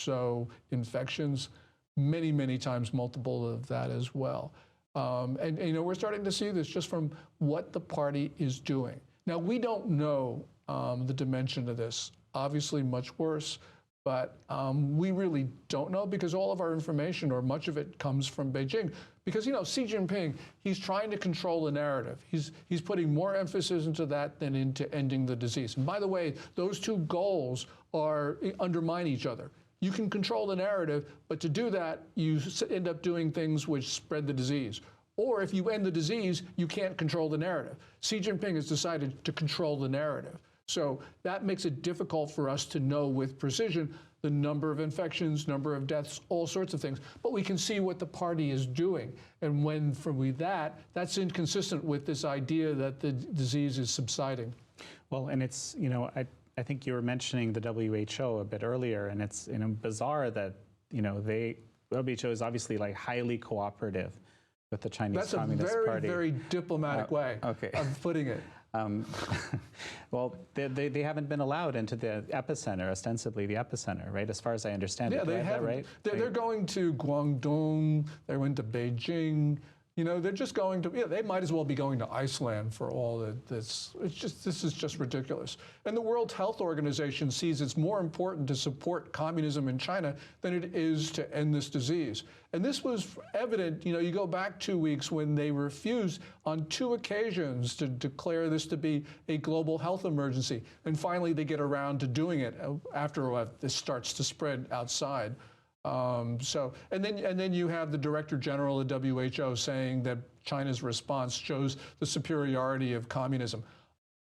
So infections, many, many times multiple of that as well. And we're starting to see this just from what the party is doing. Now, we don't know the dimension of this. Obviously, much worse. But we really don't know because all of our information, or much of it, comes from Beijing. Because, Xi Jinping, he's trying to control the narrative. He's putting more emphasis into that than into ending the disease. And by the way, those two goals undermine each other. You can control the narrative, but to do that, you end up doing things which spread the disease. Or if you end the disease, you can't control the narrative. Xi Jinping has decided to control the narrative. So that makes it difficult for us to know with precision the number of infections, number of deaths, all sorts of things. But we can see what the party is doing. And that's inconsistent with this idea that the disease is subsiding. Well, and it's, I think you were mentioning the WHO a bit earlier, and it's bizarre that, the WHO is obviously like highly cooperative with the Chinese Communist Party. That's a very, very diplomatic way of putting it. Well, they haven't been allowed into the epicenter, ostensibly the epicenter, right? As far as I understand it, they haven't. Right? They're going to Guangdong. They went to Beijing. They're just going to. They might as well be going to Iceland for all of this. This is just ridiculous. And the World Health Organization sees it's more important to support communism in China than it is to end this disease. And this was evident. You go back 2 weeks when they refused on 2 occasions to declare this to be a global health emergency, and finally they get around to doing it after this starts to spread outside. And then you have the Director General of the WHO saying that China's response shows the superiority of communism.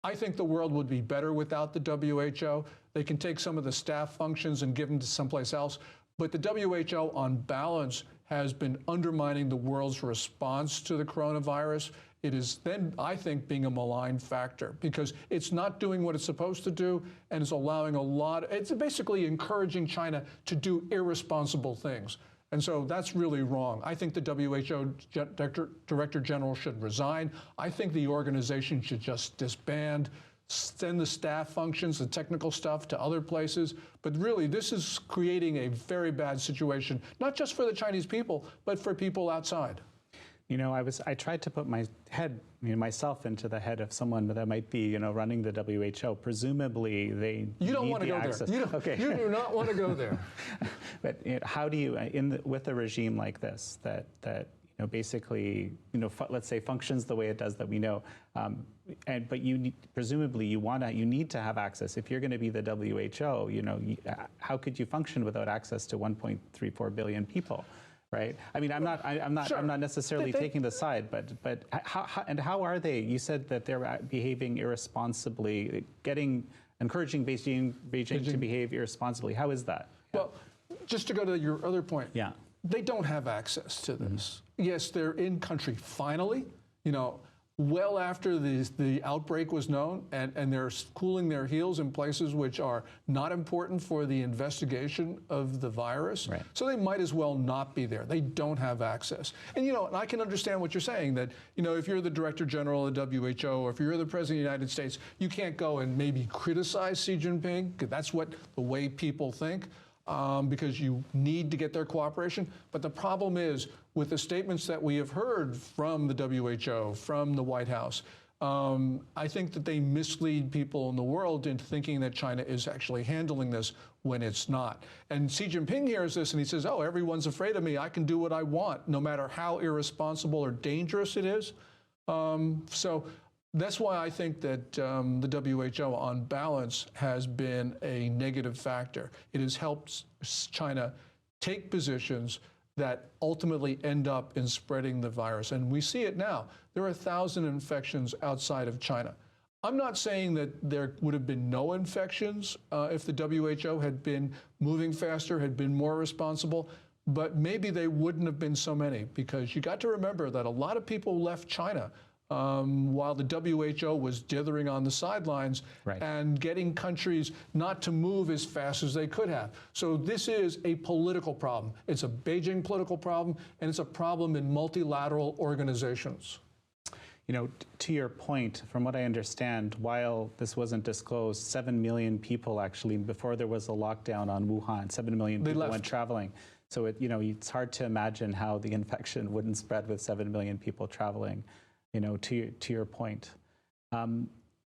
I think the world would be better without the WHO. They can take some of the staff functions and give them to someplace else. But the WHO, on balance, has been undermining the world's response to the coronavirus. It is then, I think, being a malign factor because it's not doing what it's supposed to do, and it's allowing it's basically encouraging China to do irresponsible things. And so that's really wrong. I think the WHO Director General should resign. I think the organization should just disband, send the staff functions, the technical stuff to other places. But really, this is creating a very bad situation, not just for the Chinese people, but for people outside. I tried to put myself into the head of someone that might be, running the WHO. Presumably, they You don't want to go there. You do not want to go there. But how do you, with a regime like this, that basically, let's say functions the way it does that we know, but presumably you need to have access. If you're going to be the WHO, how could you function without access to 1.34 billion people? Right. I mean, I'm not necessarily taking the side, but how are they? You said that they're behaving irresponsibly, encouraging Beijing to behave irresponsibly. How is that? Well, just to go to your other point. Yeah. They don't have access to this. Yes, they're in country finally, well after the outbreak was known, and they're cooling their heels in places which are not important for the investigation of the virus. Right. So they might as well not be there. They don't have access. And, and I can understand what you're saying, that, if you're the Director General of the WHO, or if you're the President of the United States, you can't go and maybe criticize Xi Jinping, because that's the way people think. Because you need to get their cooperation. But the problem is, with the statements that we have heard from the WHO, from the White House, I think that they mislead people in the world into thinking that China is actually handling this when it's not. And Xi Jinping hears this and he says, oh, everyone's afraid of me. I can do what I want, no matter how irresponsible or dangerous it is. So that's why I think that the WHO, on balance, has been a negative factor. It has helped China take positions that ultimately end up in spreading the virus. And we see it now. There are 1,000 infections outside of China. I'm not saying that there would have been no infections if the WHO had been moving faster, had been more responsible, but maybe they wouldn't have been so many, because you got to remember that a lot of people left China while the WHO was dithering on the sidelines, right, and getting countries not to move as fast as they could have. So this is a political problem. It's a Beijing political problem, and it's a problem in multilateral organizations. To your point, from what I understand, while this wasn't disclosed, 7 million people actually, before there was a lockdown on Wuhan, 7 million people went traveling. So it's hard to imagine how the infection wouldn't spread with 7 million people traveling, to your point.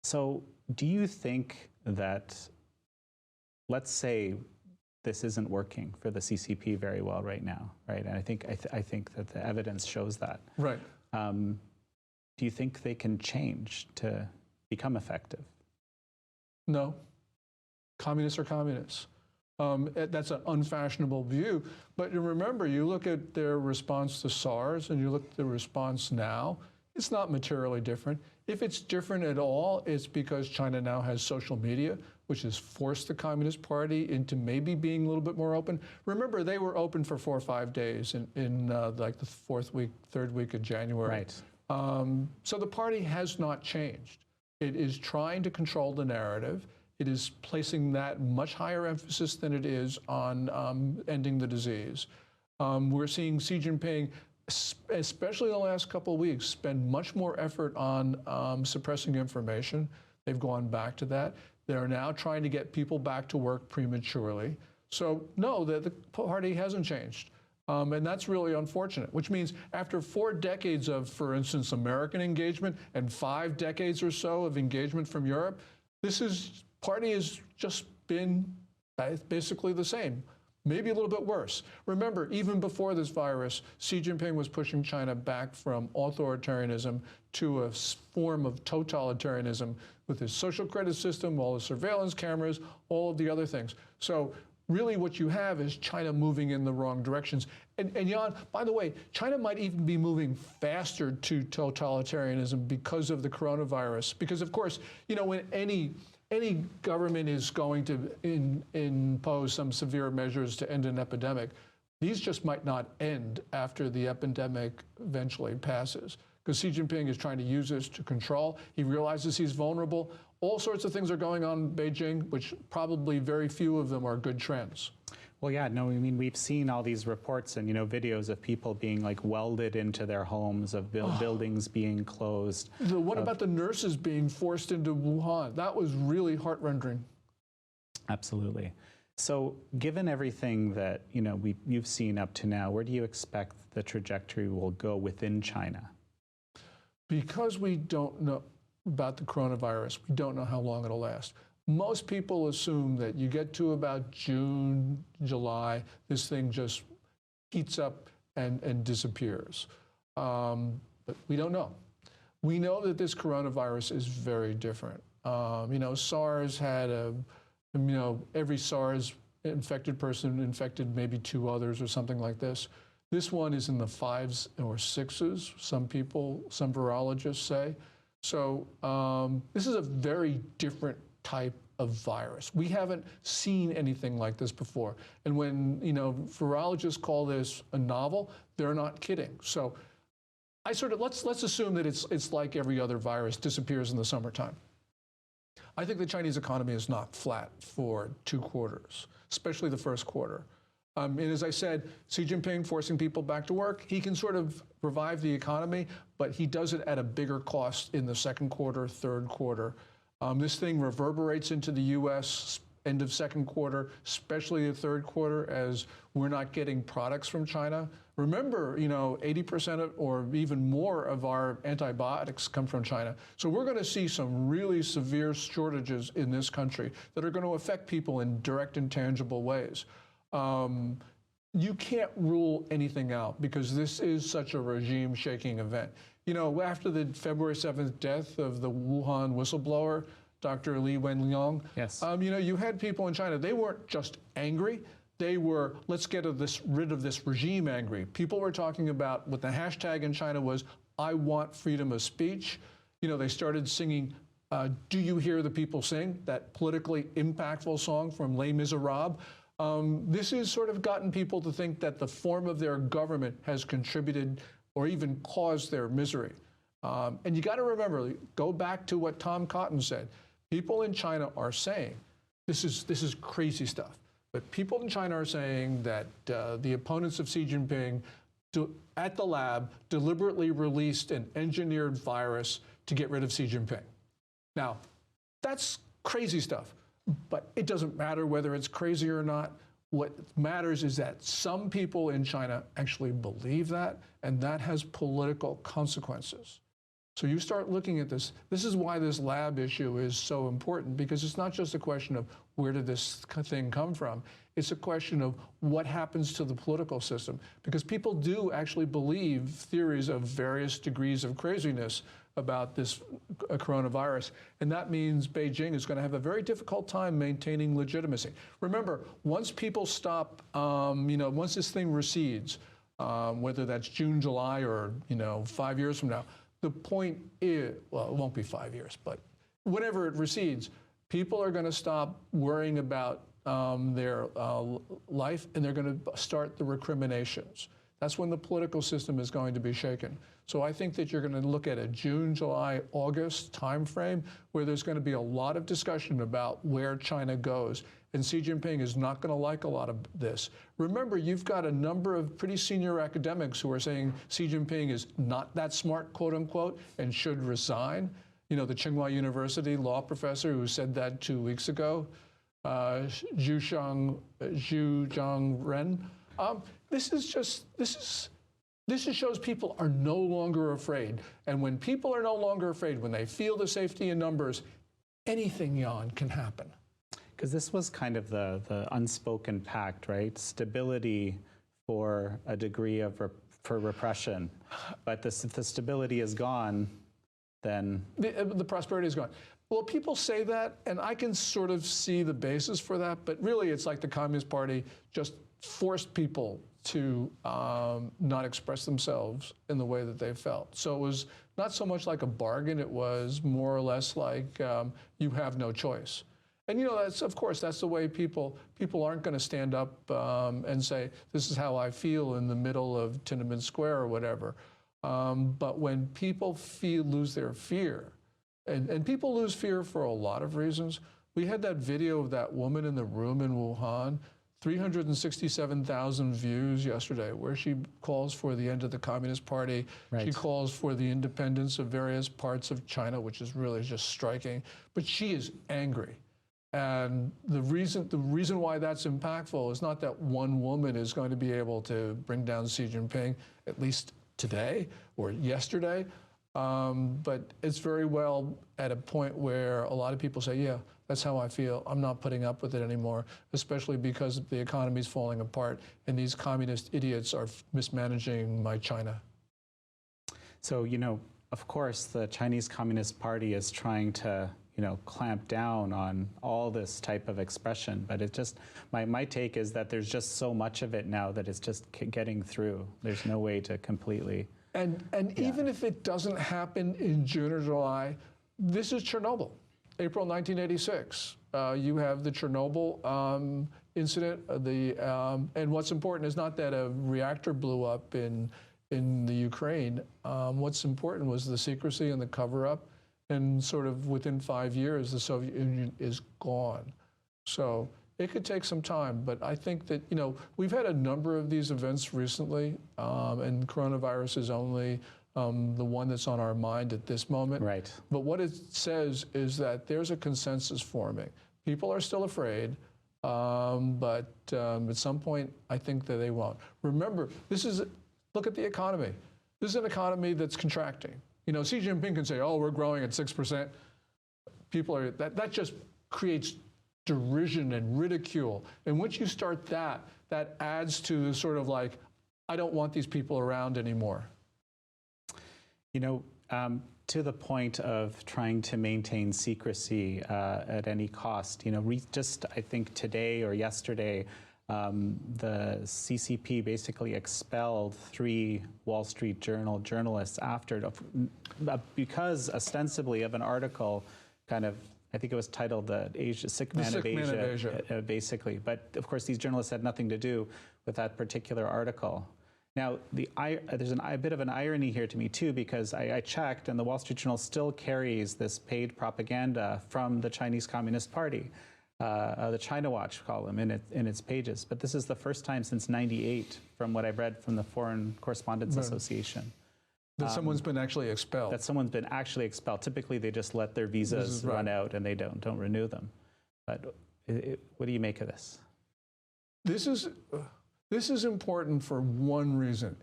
So do you think that, let's say this isn't working for the CCP very well right now, right? And I think that the evidence shows that. Right. Do you think they can change to become effective? No. Communists are communists. That's an unfashionable view. But remember, you look at their response to SARS and you look at the response now, it's not materially different. If it's different at all, it's because China now has social media, which has forced the Communist Party into maybe being a little bit more open. Remember, they were open for 4 or 5 days in like the third week of January. Right. So the party has not changed. It is trying to control the narrative. It is placing that much higher emphasis than it is on ending the disease. We're seeing Xi Jinping, especially in the last couple of weeks, spend much more effort on suppressing information. They've gone back to that. They're now trying to get people back to work prematurely. So no, the party hasn't changed. And that's really unfortunate, which means after 4 decades of, for instance, American engagement and 5 decades or so of engagement from Europe, party has just been basically the same, maybe a little bit worse. Remember, even before this virus, Xi Jinping was pushing China back from authoritarianism to a form of totalitarianism with his social credit system, all the surveillance cameras, all of the other things. So really what you have is China moving in the wrong directions. And Jan, by the way, China might even be moving faster to totalitarianism because of the coronavirus. Because of course, when any government is going to impose some severe measures to end an epidemic, these just might not end after the epidemic eventually passes. Because Xi Jinping is trying to use this to control. He realizes he's vulnerable. All sorts of things are going on in Beijing, which probably very few of them are good trends. Well, yeah, no, I mean, we've seen all these reports and, videos of people being like welded into their homes, of buildings being closed. What about the nurses being forced into Wuhan? That was really heart-rending. Absolutely. So given everything that, you've seen up to now, where do you expect the trajectory will go within China? Because we don't know about the coronavirus, we don't know how long it'll last. Most people assume that you get to about June, July, this thing just heats up and disappears. But we don't know. We know that this coronavirus is very different. SARS had every SARS infected person infected maybe 2 others or something like this. This one is in the 5s or 6s, some virologists say. So this is a very different type of virus. We haven't seen anything like this before. And when virologists call this a novel, they're not kidding. So let's assume that it's like every other virus, disappears in the summertime. I think the Chinese economy is not flat for 2 quarters, especially the first quarter. And as I said, Xi Jinping forcing people back to work, he can sort of revive the economy, but he does it at a bigger cost in the second quarter, third quarter. This thing reverberates into the U.S. end of second quarter, especially the third quarter, as we're not getting products from China. Remember, 80% or even more of our antibiotics come from China. So we're going to see some really severe shortages in this country that are going to affect people in direct and tangible ways. You can't rule anything out because this is such a regime-shaking event. After the February 7th death of the Wuhan whistleblower, Dr. Li Wenliang, yes. You had people in China, they weren't just angry, they were, let's get rid of this regime angry. People were talking about what the hashtag in China was, I want freedom of speech. They started singing, Do You Hear the People Sing? That politically impactful song from Les Miserables. This has sort of gotten people to think that the form of their government has contributed or even caused their misery. And you got to remember, go back to what Tom Cotton said. People in China are saying, this is crazy stuff, but people in China are saying that the opponents of Xi Jinping at the lab, deliberately released an engineered virus to get rid of Xi Jinping. Now, that's crazy stuff, but it doesn't matter whether it's crazy or not. What matters is that some people in China actually believe that, and that has political consequences. So you start looking at this. This is why this lab issue is so important, because it's not just a question of where did this thing come from. It's a question of what happens to the political system, because people do actually believe theories of various degrees of craziness about this coronavirus. And that means Beijing is going to have a very difficult time maintaining legitimacy. Remember, once people stop, once this thing recedes, whether that's June, July, or 5 years from now, the point is, well, it won't be 5 years, but whenever it recedes, people are going to stop worrying about their life, and they're going to start the recriminations. That's when the political system is going to be shaken. So I think that you're going to look at a June, July, August timeframe where there's going to be a lot of discussion about where China goes. And Xi Jinping is not going to like a lot of this. Remember, you've got a number of pretty senior academics who are saying Xi Jinping is not that smart, quote unquote, and should resign. The Tsinghua University law professor who said that 2 weeks ago, Zhu Zhangren. This just shows people are no longer afraid. And when people are no longer afraid, when they feel the safety in numbers, anything, Jan, can happen. Because this was kind of the unspoken pact, right? Stability for a degree of for repression. But if the stability is gone, then... The prosperity is gone. Well, people say that, and I can sort of see the basis for that, but really it's like the Communist Party just forced people to not express themselves in the way that they felt. So it was not so much like a bargain, it was more or less like you have no choice. And that's, of course, that's the way people aren't going to stand up and say, this is how I feel in the middle of Tiananmen Square or whatever. But when people lose their fear, and people lose fear for a lot of reasons. We had that video of that woman in the room in Wuhan, 367,000 views yesterday, where she calls for the end of the Communist Party. Right. She calls for the independence of various parts of China, which is really just striking. But she is angry. And the reason why that's impactful is not that one woman is going to be able to bring down Xi Jinping, at least today or yesterday. But it's very well at a point where a lot of people say, yeah, that's how I feel. I'm not putting up with it anymore, especially because the economy's falling apart and these communist idiots are mismanaging my China. So, of course, the Chinese Communist Party is trying to, clamp down on all this type of expression. But it just, my take is that there's just so much of it now that it's just getting through. There's no way to completely... And even if it doesn't happen in June or July, this is Chernobyl, April 1986. You have the Chernobyl incident. And what's important is not that a reactor blew up in the Ukraine. What's important was the secrecy and the cover-up. And sort of within 5 years, the Soviet Union is gone. So it could take some time, but I think that, we've had a number of these events recently, and coronavirus is only the one that's on our mind at this moment. Right. But what it says is that there's a consensus forming. People are still afraid, but at some point, I think that they won't. Remember, look at the economy. This is an economy that's contracting. Xi Jinping can say, oh, we're growing at 6%. That just creates derision and ridicule. And once you start that adds to the sort of like, I don't want these people around anymore. To the point of trying to maintain secrecy at any cost, just I think today or yesterday, the CCP basically expelled 3 Wall Street Journal journalists because ostensibly of an article kind of, I think it was titled The Sick Man of Asia, basically. But of course, these journalists had nothing to do with that particular article. Now, there's a bit of an irony here to me, too, because I checked, and the Wall Street Journal still carries this paid propaganda from the Chinese Communist Party. the China Watch column in its pages. But this is the first time since '98, from what I've read from the Foreign Correspondents Association, that someone's been actually expelled. that someone's been actually expelled. Typically, they just let their visas run out and they don't renew them. But what do you make of this? This is important for one reason.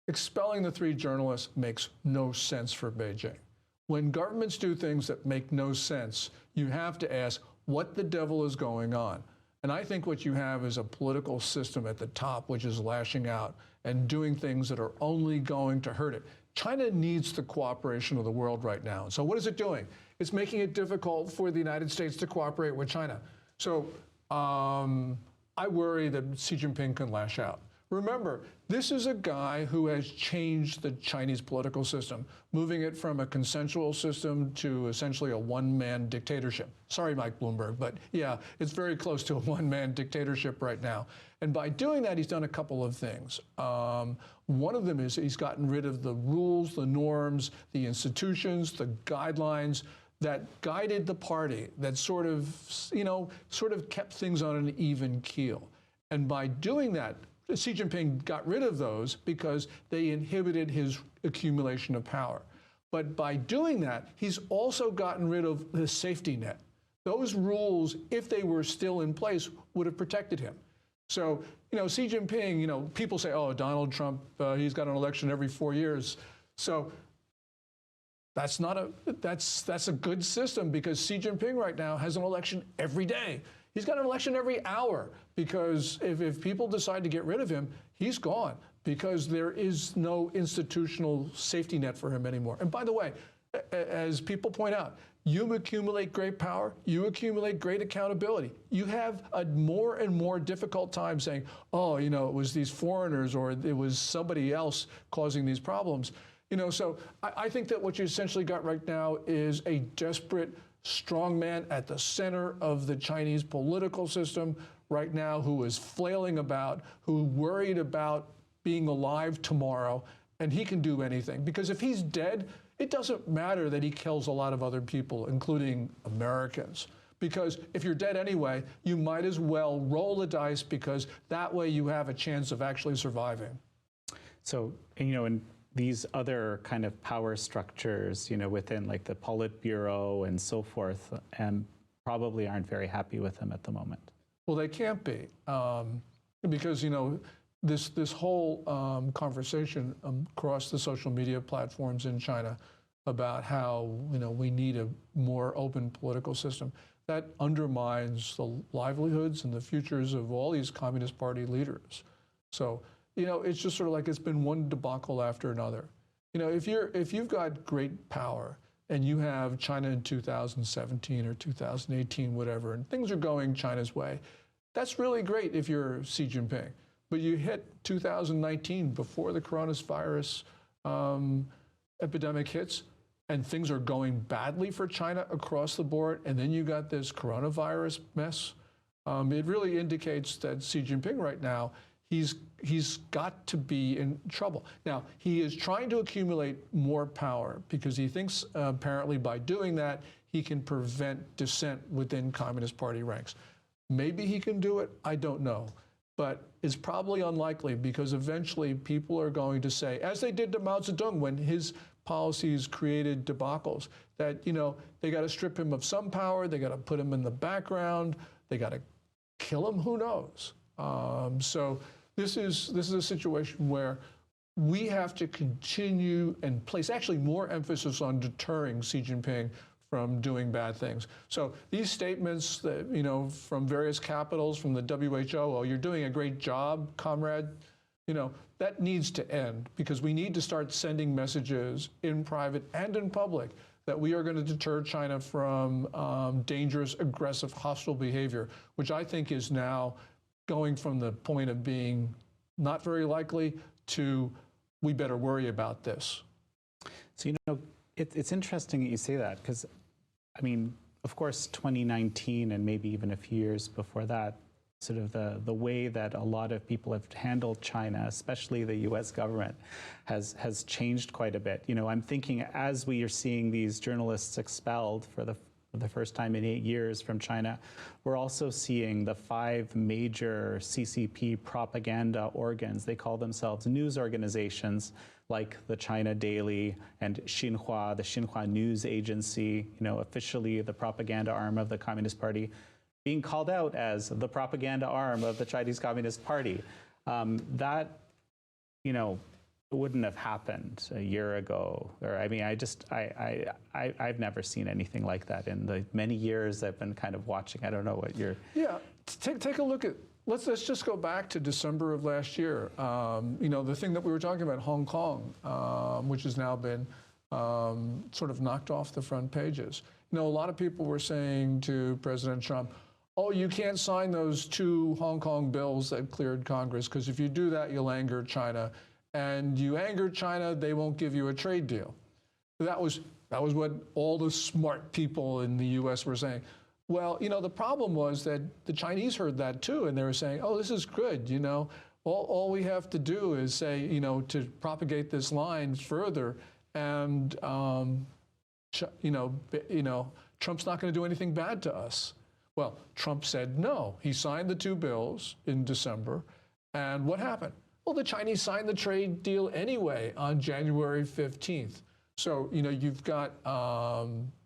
Expelling the 3 journalists makes no sense for Beijing. When governments do things that make no sense, you have to ask what the devil is going on. And I think what you have is a political system at the top which is lashing out and doing things that are only going to hurt it. China needs the cooperation of the world right now. So what is it doing? It's making it difficult for the United States to cooperate with China. So I worry that Xi Jinping can lash out. Remember, this is a guy who has changed the Chinese political system, moving it from a consensual system to essentially a one-man dictatorship. Sorry, Mike Bloomberg, but yeah, it's very close to a one-man dictatorship right now. And by doing that, he's done a couple of things. One of them is he's gotten rid of the rules, the norms, the institutions, the guidelines that guided the party, that sort of kept things on an even keel. And by doing that, Xi Jinping got rid of those because they inhibited his accumulation of power. But by doing that, he's also gotten rid of the safety net. Those rules, if they were still in place, would have protected him. So, Xi Jinping, people say, oh, Donald Trump, he's got an election every 4 years. So that's a good system because Xi Jinping right now has an election every day. He's got an election every hour because if people decide to get rid of him, he's gone because there is no institutional safety net for him anymore. And by the way, as people point out, you accumulate great power, you accumulate great accountability. You have a more and more difficult time saying, oh, it was these foreigners or it was somebody else causing these problems. So I think that what you essentially got right now is a desperate strongman at the center of the Chinese political system right now who is flailing about, who worried about being alive tomorrow, and he can do anything. Because if he's dead, it doesn't matter that he kills a lot of other people, including Americans. Because if you're dead anyway, you might as well roll the dice because that way you have a chance of actually surviving. So, in these other kind of power structures, within like the Politburo and so forth, and probably aren't very happy with him at the moment. Well, they can't be because this whole conversation across the social media platforms in China about how we need a more open political system that undermines the livelihoods and the futures of all these Communist Party leaders. So. It's just sort of like it's been one debacle after another. If you've got great power and you have China in 2017 or 2018, whatever, and things are going China's way, that's really great if you're Xi Jinping. But you hit 2019 before the coronavirus epidemic hits, and things are going badly for China across the board, and then you got this coronavirus mess. It really indicates that Xi Jinping right now, he's got to be in trouble. Now, he is trying to accumulate more power because he thinks apparently by doing that, he can prevent dissent within Communist Party ranks. Maybe he can do it, I don't know. But it's probably unlikely because eventually people are going to say, as they did to Mao Zedong when his policies created debacles, that they got to strip him of some power, they got to put him in the background, they got to kill him, who knows? So this is a situation where we have to continue and place actually more emphasis on deterring Xi Jinping from doing bad things. So these statements that, from various capitals, from the WHO, oh, you're doing a great job, comrade, that needs to end because we need to start sending messages in private and in public that we are going to deter China from dangerous, aggressive, hostile behavior, which I think is now going from the point of being not very likely to we better worry about this. So, it's interesting that you say that because, of course, 2019 and maybe even a few years before that, sort of the way that a lot of people have handled China, especially the U.S. government, has changed quite a bit. I'm thinking as we are seeing these journalists expelled for the for the first time in 8 years from China. We're also seeing the 5 major CCP propaganda organs. They call themselves news organizations, like the China Daily and Xinhua, the Xinhua News Agency, officially the propaganda arm of the Communist Party, being called out as the propaganda arm of the Chinese Communist Party. That, wouldn't have happened a year ago. Or I've never seen anything like that in the many years I've been kind of watching. I don't know what you're. Yeah, take a look at. Let's just go back to December of last year. The thing that we were talking about, Hong Kong, which has now been sort of knocked off the front pages. A lot of people were saying to President Trump, "Oh, you can't sign those 2 Hong Kong bills that cleared Congress, because if you do that, you'll anger China. And you anger China, they won't give you a trade deal." That was what all the smart people in the U.S. were saying. Well, the problem was that the Chinese heard that too, and they were saying, "Oh, this is good. All we have to do is say, to propagate this line further, and Trump's not going to do anything bad to us." Well, Trump said no. He signed the 2 bills in December, and what happened? Well, the Chinese signed the trade deal anyway on January 15th. So, you've got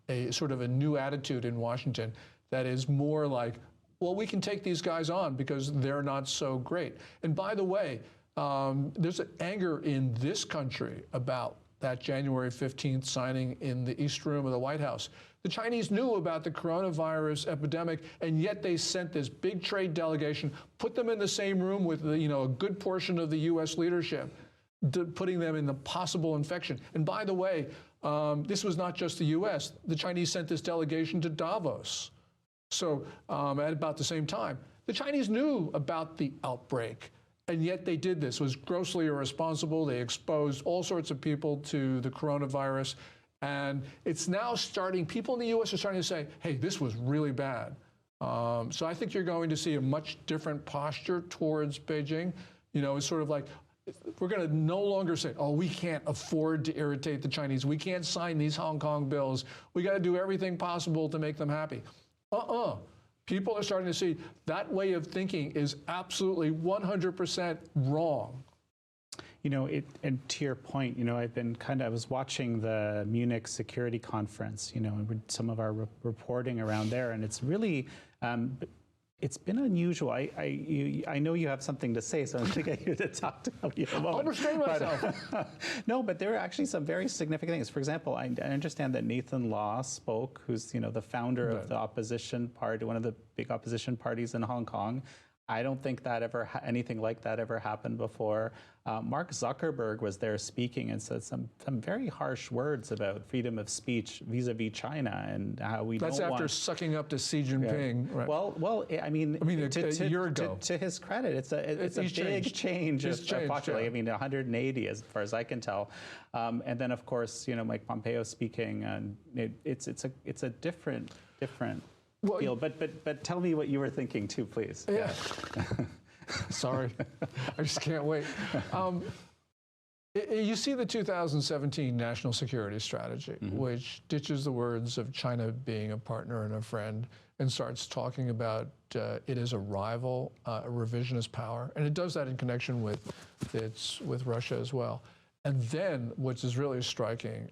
a sort of a new attitude in Washington that is more like, well, we can take these guys on because they're not so great. And by the way, there's an anger in this country about that January 15th signing in the East Room of the White House. The Chinese knew about the coronavirus epidemic, and yet they sent this big trade delegation, put them in the same room with a good portion of the U.S. leadership, putting them in the possible infection. And by the way, this was not just the U.S. The Chinese sent this delegation to Davos. So at about the same time, the Chinese knew about the outbreak, and yet they did this. It was grossly irresponsible. They exposed all sorts of people to the coronavirus. And it's now starting, people in the U.S. are starting to say, hey, this was really bad. So I think you're going to see a much different posture towards Beijing. It's sort of like, we're going to no longer say, oh, we can't afford to irritate the Chinese. We can't sign these Hong Kong bills. We got to do everything possible to make them happy. People are starting to see that way of thinking is absolutely 100% wrong. And to your point, I was watching the Munich Security Conference, and some of our reporting around there, and it's really, it's been unusual. I know you have something to say, so I'm going to get you to talk to me a moment. I'll restrain myself. No, but there are actually some very significant things. For example, I understand that Nathan Law spoke, who's the founder of the opposition party, one of the big opposition parties in Hong Kong. I don't think that anything like that ever happened before. Mark Zuckerberg was there speaking and said some very harsh words about freedom of speech vis-a-vis China and how we don't want. That's after sucking up to Xi Jinping. Yeah. Right. Well, a year ago. To his credit, it's a big change of popularity. Yeah. 180 as far as I can tell. And then of course, Mike Pompeo speaking, and it's a different. Well, but tell me what you were thinking too, please. Yeah. Sorry, I just can't wait. You see the 2017 National Security Strategy, which ditches the words of China being a partner and a friend and starts talking about it as a rival, a revisionist power, and it does that in connection with Russia as well. And then, which is really striking,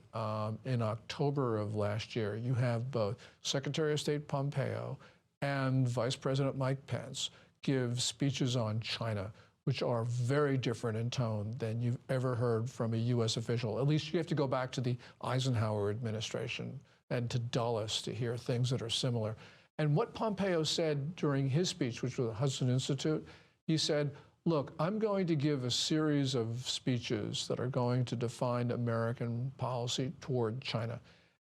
in October of last year, you have both Secretary of State Pompeo and Vice President Mike Pence give speeches on China, which are very different in tone than you've ever heard from a U.S. official. At least you have to go back to the Eisenhower administration and to Dulles to hear things that are similar. And what Pompeo said during his speech, which was at the Hudson Institute, he said, look, I'm going to give a series of speeches that are going to define American policy toward China.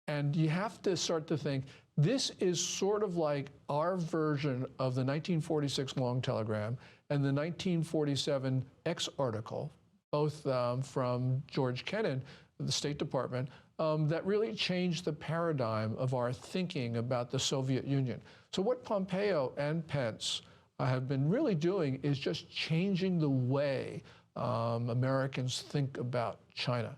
And you have to start to think, this is sort of like our version of the 1946 long telegram and the 1947 X article, both from George Kennan, the State Department, that really changed the paradigm of our thinking about the Soviet Union. So what Pompeo and Pence have been really doing is just changing the way Americans think about China.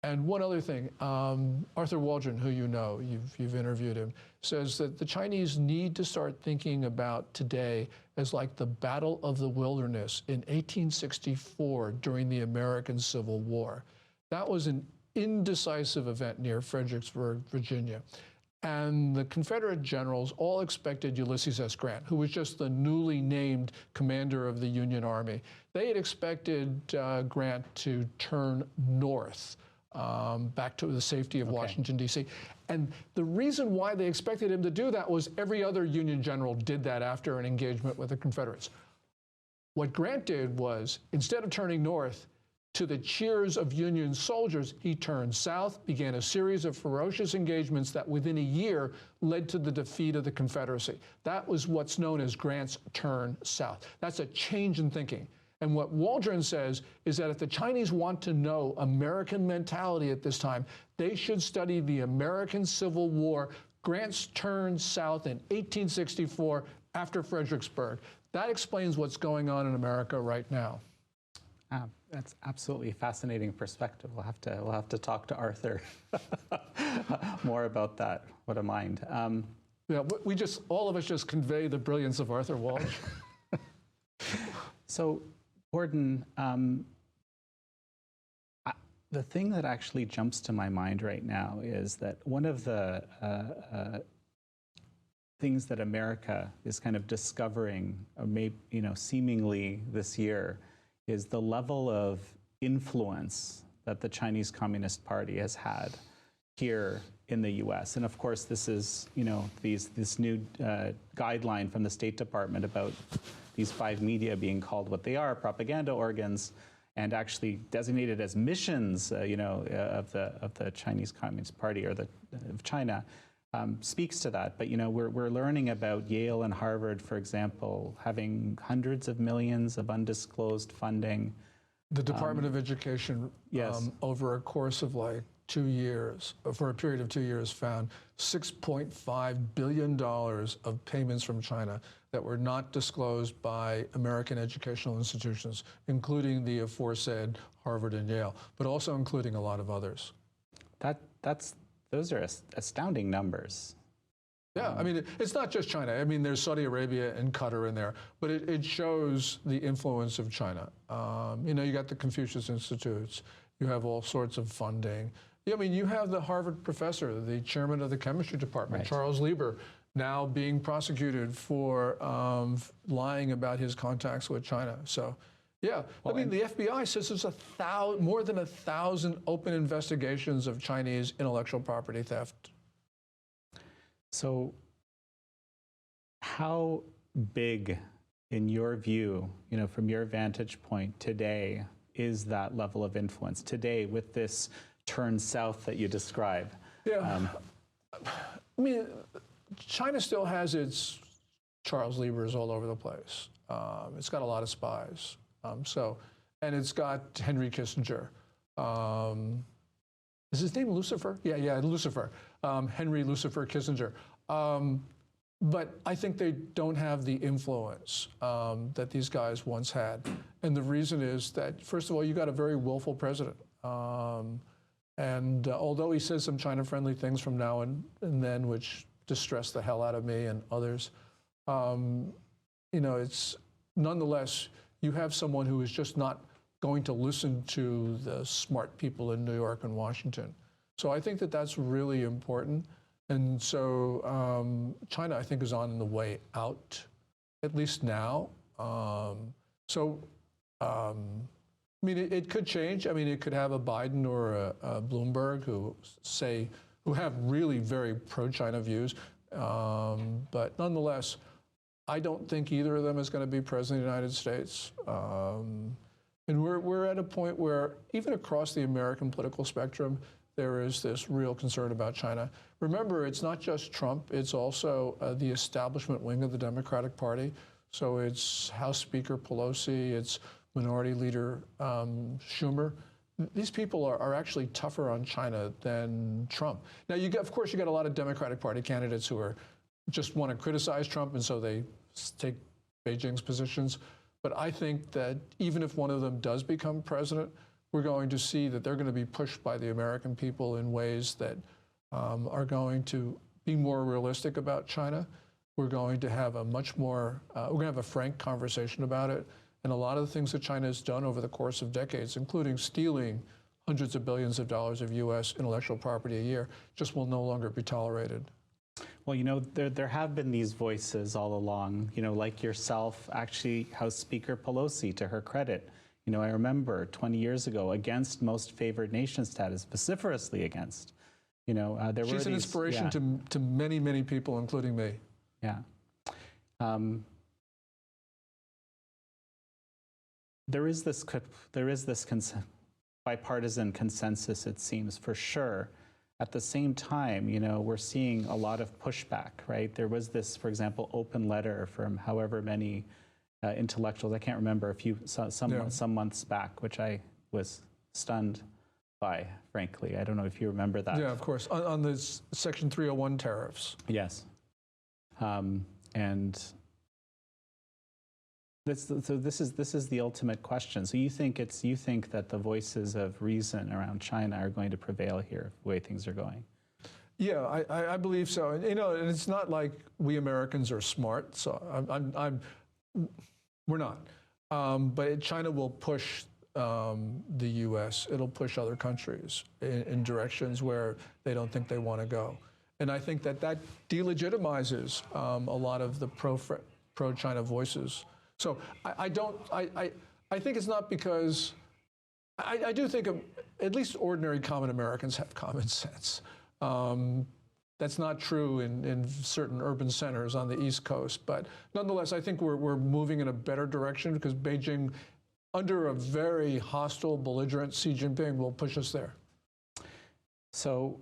And one other thing, Arthur Waldron, who you know, you've interviewed him, says that the Chinese need to start thinking about today as like the Battle of the Wilderness in 1864 during the American Civil War. That was an indecisive event near Fredericksburg, Virginia. And the Confederate generals all expected Ulysses S. Grant, who was just the newly named commander of the Union Army. They had expected Grant to turn north, back to the safety of Washington, D.C. And the reason why they expected him to do that was every other Union general did that after an engagement with the Confederates. What Grant did was, instead of turning north, to the cheers of Union soldiers, he turned south, began a series of ferocious engagements that within a year led to the defeat of the Confederacy. That was what's known as Grant's turn south. That's a change in thinking. And what Waldron says is that if the Chinese want to know American mentality at this time, they should study the American Civil War, Grant's turn south in 1864 after Fredericksburg. That explains what's going on in America right now. That's absolutely fascinating perspective. We'll have to talk to Arthur more about that. What a mind. Yeah, all of us just convey the brilliance of Arthur Walsh. So, Gordon, the thing that actually jumps to my mind right now is that one of the things that America is kind of discovering, or maybe, seemingly this year, is the level of influence that the Chinese Communist Party has had here in the U.S. And of course, this is, this new guideline from the State Department about these 5 media being called what they are, propaganda organs, and actually designated as missions, of the Chinese Communist Party or of China. Speaks to that. But, we're learning about Yale and Harvard, for example, having hundreds of millions of undisclosed funding. The Department of Education, yes. Over a course of like 2 years, for a period of 2 years, found $6.5 billion of payments from China that were not disclosed by American educational institutions, including the aforesaid Harvard and Yale, but also including a lot of others. Those are astounding numbers. Yeah, I mean, it's not just China. I mean, there's Saudi Arabia and Qatar in there, but it shows the influence of China. You got the Confucius Institutes. You have all sorts of funding. I mean, you have the Harvard professor, the chairman of the chemistry department, right. Charles Lieber, now being prosecuted for lying about his contacts with China. So, yeah, well, I mean, the FBI says there's more than 1,000 open investigations of Chinese intellectual property theft. So, how big, in your view, from your vantage point today, is that level of influence today with this turn south that you describe? Yeah, I mean, China still has its Charles Liebers all over the place. It's got a lot of spies. And it's got Henry Kissinger. Is his name Lucifer? Yeah, Lucifer. Henry Lucifer Kissinger. But I think they don't have the influence that these guys once had. And the reason is that, first of all, you got a very willful president. And although he says some China-friendly things from now and then, which distress the hell out of me and others, it's nonetheless, you have someone who is just not going to listen to the smart people in New York and Washington. So I think that that's really important. And so China, I think, is on the way out, at least now. I mean, it could change. I mean, it could have a Biden or a Bloomberg who have really very pro-China views. But nonetheless, I don't think either of them is going to be president of the United States. And we're at a point where even across the American political spectrum, there is this real concern about China. Remember, it's not just Trump, it's also the establishment wing of the Democratic Party. So it's House Speaker Pelosi, it's Minority Leader Schumer. These people are actually tougher on China than Trump. Now, of course, you got a lot of Democratic Party candidates who just want to criticize Trump, and so they take Beijing's positions. But I think that even if one of them does become president, we're going to see that they're going to be pushed by the American people in ways that are going to be more realistic about China. We're going to have a much more, we're going to have a frank conversation about it. And a lot of the things that China has done over the course of decades, including stealing hundreds of billions of dollars of U.S. intellectual property a year, just will no longer be tolerated. Well, you know, there have been these voices all along, you know, like yourself, actually House Speaker Pelosi, to her credit. You know, I remember 20 years ago, against most favored nation status, vociferously against. You know, there were She's an inspiration to many, many people, including me. Yeah. There is this bipartisan consensus, it seems, for sure. At the same time, you know, we're seeing a lot of pushback, right? There was this, for example, open letter from however many intellectuals, I can't remember, some months back, which I was stunned by, frankly. I don't know if you remember that. Yeah, of course, on the Section 301 tariffs. Yes. And so this is the ultimate question. So you think that the voices of reason around China are going to prevail here, the way things are going? Yeah, I believe so. And, you know, and it's not like we Americans are smart. So we're not. But China will push the U.S. It'll push other countries in directions where they don't think they want to go. And I think that delegitimizes a lot of the pro-China voices. So I think it's not because, I do think at least ordinary common Americans have common sense. That's not true in certain urban centers on the East Coast. But nonetheless, I think we're moving in a better direction because Beijing, under a very hostile, belligerent Xi Jinping, will push us there. So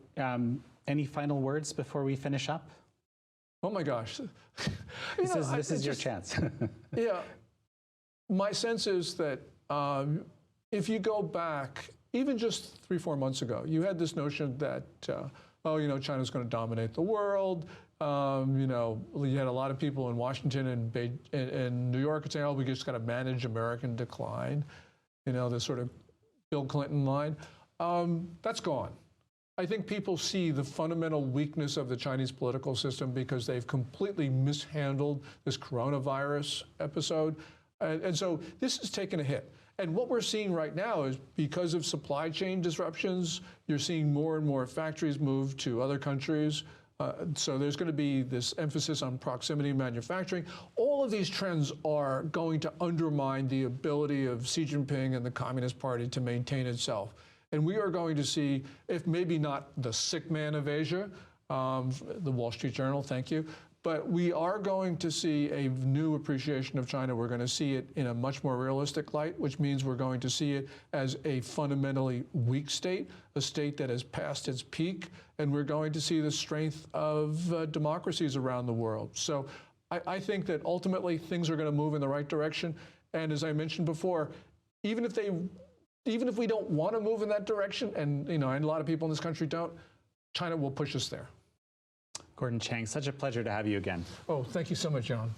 any final words before we finish up? Oh my gosh. This is your chance. Yeah. My sense is that if you go back, even just 3-4 months ago, you had this notion that, oh, you know, China's going to dominate the world. You know, you had a lot of people in Washington and New York saying, oh, we just got to manage American decline. You know, this sort of Bill Clinton line. That's gone. I think people see the fundamental weakness of the Chinese political system because they've completely mishandled this coronavirus episode. And so this has taken a hit. And what we're seeing right now is because of supply chain disruptions, you're seeing more and more factories move to other countries. So there's going to be this emphasis on proximity manufacturing. All of these trends are going to undermine the ability of Xi Jinping and the Communist Party to maintain itself. And we are going to see, if maybe not the sick man of Asia, the Wall Street Journal, thank you, but we are going to see a new appreciation of China. We're going to see it in a much more realistic light, which means we're going to see it as a fundamentally weak state, a state that has passed its peak, and we're going to see the strength of democracies around the world. So I think that ultimately things are going to move in the right direction. And as I mentioned before, even if we don't want to move in that direction, and you know, and a lot of people in this country don't, China will push us there. Gordon Chang, such a pleasure to have you again. Oh, thank you so much, John.